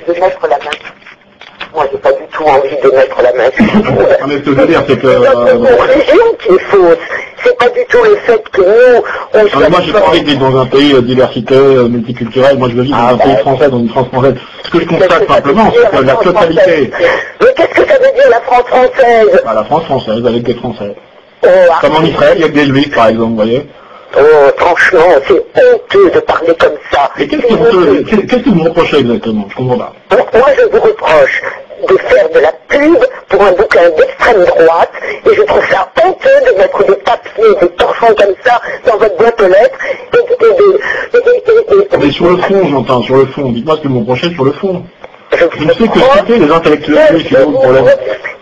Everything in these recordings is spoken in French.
de mettre la main. Moi, j'ai pas du tout envie de mettre la main sur tout. Mais ce que je veux dire, c'est que... C'est notre religion qui est fausse. C'est pas du tout le fait que nous, on Non, mais moi, j'ai pas envie de vivre dans un pays diversité, multiculturel. Moi, je veux vivre dans un pays français, dans une France française. Ce que je constate simplement, c'est que la totalité... Mais qu'est-ce que ça veut dire, la France française? Bah, la France française, avec des Français. Oh, Comme en Israël, il y a que des Juifs, par exemple, vous voyez. oh, franchement, c'est honteux de parler comme ça. Et qu'est-ce que vous me reprochez exactement? Je comprends pas. Moi, je vous reproche de faire de la pub pour un bouquin d'extrême droite, et je trouve ça honteux de mettre des papiers, des torchons comme ça dans votre boîte aux lettres, Mais sur le fond, j'entends, sur le fond. Dites-moi ce que vous me reprochez sur le fond. Je ne sais que citer les intellectuels juifs, c'est le problème.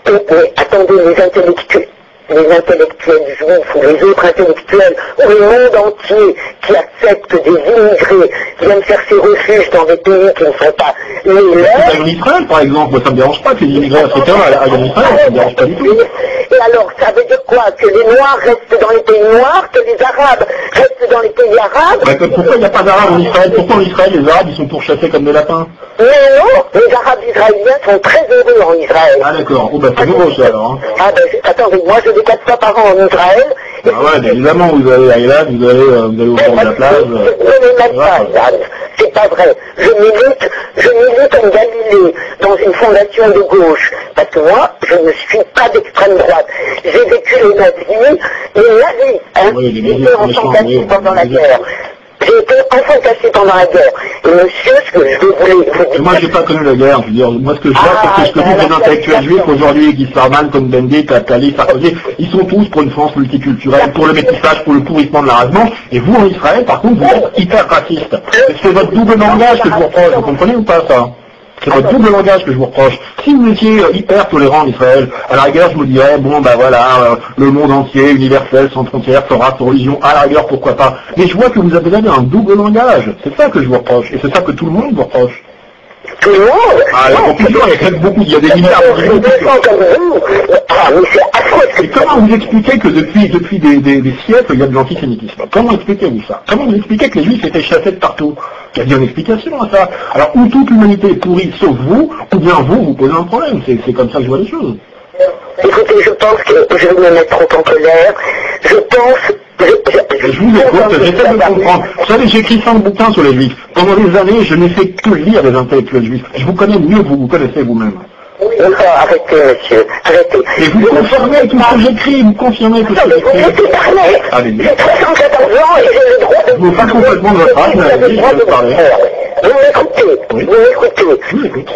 Mais attendez, les intellectuels juifs ou les autres intellectuels ou le monde entier qui acceptent des immigrés qui viennent chercher refuge dans des pays qui ne sont pas les leurs. En Israël, par exemple, moi, ça ne me dérange pas que les immigrés africains aillent en Israël, ça ne me dérange pas du tout. Et alors, ça veut dire quoi? Que les Noirs restent dans les pays noirs, que les Arabes restent dans les pays arabes? Ben, pourquoi il n'y a pas d'Arabes en Israël? Pourquoi en Israël, les Arabes, ils sont pourchassés comme des lapins? Mais non, les Arabes israéliens sont très heureux en Israël. Ah d'accord, oh, ben, c'est nouveau ça alors. Hein. Ah ben, attendez, moi je vais 4 fois par an en Israël. Ah ouais, ben, évidemment, vous allez à Eilat, vous allez au bord de la plage. Je ne m'aime pas, Yann. C'est pas vrai. Je milite en Galilée, dans une fondation de gauche. Parce que moi, je ne suis pas d'extrême droite. J'ai vécu les nazis, hein. Oui, les nazis, J'étais enfant caché pendant la guerre. J'ai été enfant caché pendant la guerre. Et monsieur, ce que je voulais vous dire... Moi, j'ai pas connu la guerre, je veux dire, moi, ce que je vois, c'est que ce que disent les intellectuels juifs aujourd'hui, Guy Sarman, comme Bendit, Attali, Sarkozy, ils sont tous pour une France multiculturelle, pour le métissage, pour le pourrissement de la race blanche, et vous, en Israël, par contre, vous êtes hyper raciste. C'est votre double langage que je vous reproche, vous comprenez ou pas, ça? C'est votre double langage que je vous reproche. Si vous étiez hyper tolérant en Israël, à la rigueur, je me dirais, bon, ben voilà, le monde entier, universel, sans frontières, sans race, sans religion, à la rigueur, pourquoi pas. Mais je vois que vous avez un double langage. C'est ça que je vous reproche. Et c'est ça que tout le monde vous reproche. Tout le monde? Ah, la confusion, il y a quand même beaucoup, il y a des milliards de gens. Mais c'est affreux. Et comment vous expliquez que depuis des siècles, il y a de l'antisémitisme? Comment expliquez-vous ça? Comment vous expliquez que les juifs étaient chassés de partout? Il y a bien une explication à ça. Alors, ou toute l'humanité est pourrie sauf vous, ou bien vous posez un problème. C'est comme ça que je vois les choses. Écoutez, je pense que je vais me mettre trop en colère. Je pense... Je vous écoute, j'essaie de comprendre. Vous savez, j'ai écrit 100 bouquins sur les juifs. Pendant des années, je n'ai fait que lire les intellectuels juifs. Je vous connais mieux que vous connaissez vous-même. Arrêtez, monsieur, arrêtez. Et vous confirmez tout ce que j'écris, vous confirmez tout ce que Vous me j'écris. laissez parler. Allez-y. J'ai 74 ans et j'ai le droit de... Vous pas complètement de votre âge, mais allez-y, je vais parler. Vous m'écoutez, Oui. vous m'écoutez. Je vous écoute.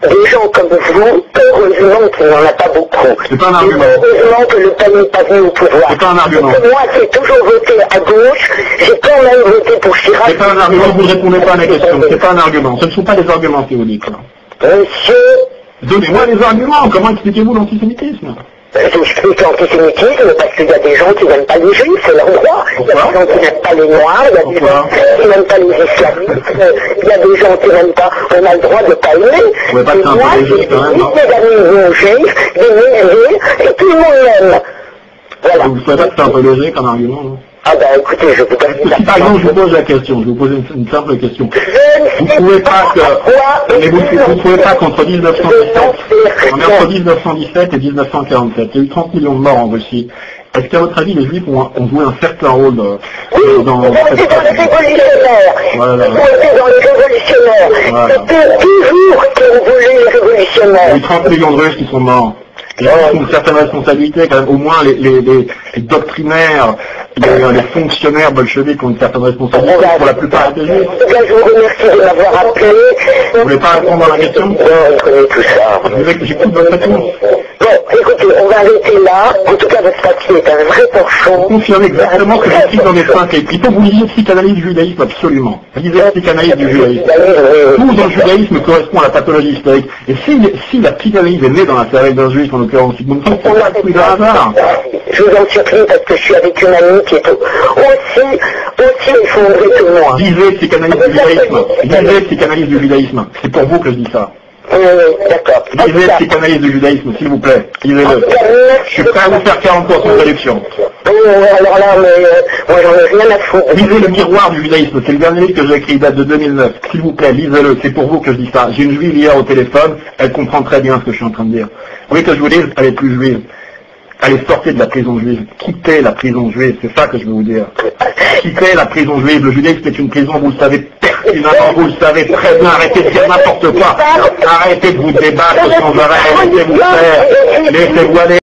Des gens comme vous, heureusement qu'il n'y en a pas beaucoup. C'est pas un argument. Heureusement que le PAN n'est pas venu au pouvoir. C'est pas un argument. Parce que moi, j'ai toujours voté à gauche, j'ai quand même voté pour Chirac. C'est pas un argument, vous ne répondez pas à la question. C'est pas un argument. Ce ne sont pas des arguments théoriques. Monsieur, Donnez-moi les arguments. Comment expliquez-vous l'antisémitisme? j'explique l'antisémitisme parce qu'il y a des gens qui n'aiment pas les juifs, c'est leur droit. Il y a des gens qui n'aiment pas les noirs, il y a des gens qui n'aiment pas les islamistes, il y a des gens qui n'aiment pas, on a le droit de ne pas aimer. Vous pouvez pas Et être un moi, peu j'ai léger quand même, non? des amis juifs, des musulmans, et tout le monde l'aime. Voilà. Vous ne pouvez pas être un peu léger comme argument, non? Ah ben écoutez, je vous donne Si par exemple je vous pose la question, je vous pose une simple question. Vous ne trouvez pas que, mais vous ne trouvez pas qu'entre 1917 et 1947, il y a eu 30 millions de morts en Russie. Est-ce qu'à votre avis, les Juifs ont joué un certain rôle dans ils ont été dans les révolutionnaires. Voilà. Ils ont été dans les révolutionnaires. Voilà. C'était toujours qui ont voulu les Il y a révolutionnaires. eu 30 millions de Russes qui sont morts. Les Russes ont une certaine responsabilité, quand même, au moins les doctrinaires, les fonctionnaires bolcheviques ont une certaine responsabilité, pour la plupart des Juifs. Eh bien, je vous remercie de m'avoir appelé. Vous voulez pas répondre à la question? Non, on connaît tout ça. J'écoute votre réponse. Bon, écoutez, on va arrêter là. En tout cas, votre papier est un vrai torchon. Confirmez exactement ce que j'écris dans mes 5 livres. Il faut que vous lisiez Psychanalyse du judaïsme, absolument. Lisez Psychanalyse du judaïsme. Tout dans le judaïsme correspond à la pathologie historique. Et si la psychanalyse est née dans la cervelle d'un juif, en l'occurrence Sigmund Freud, c'est pas fruit de hasard. Je vous en supplie parce que je suis avec une amie qui est aussi effondrée que moi. Lisez Psychanalyse du judaïsme. Lisez Psychanalyse du judaïsme. C'est pour vous que je dis ça. D'accord. Lisez Psychanalyse du judaïsme, s'il vous plaît. Lisez-le. Je suis prêt à vous faire 40% de réduction. Alors là, mais moi j'en ai rien à foutre. Lisez Le Miroir du judaïsme, c'est le dernier livre que j'ai écrit, il date de 2009. S'il vous plaît, lisez-le, c'est pour vous que je dis ça. J'ai une juive hier au téléphone, elle comprend très bien ce que je suis en train de dire. Vous voulez que je vous dise, elle est plus juive. Allez, sortez de la prison juive. Quittez la prison juive, c'est ça que je veux vous dire. Quittez la prison juive. Le judaïsme c'est une prison, vous le savez pertinemment, vous le savez très bien. Arrêtez de dire n'importe quoi. Arrêtez de vous débattre sans arrêt. Laissez-vous faire. Laissez-vous aller.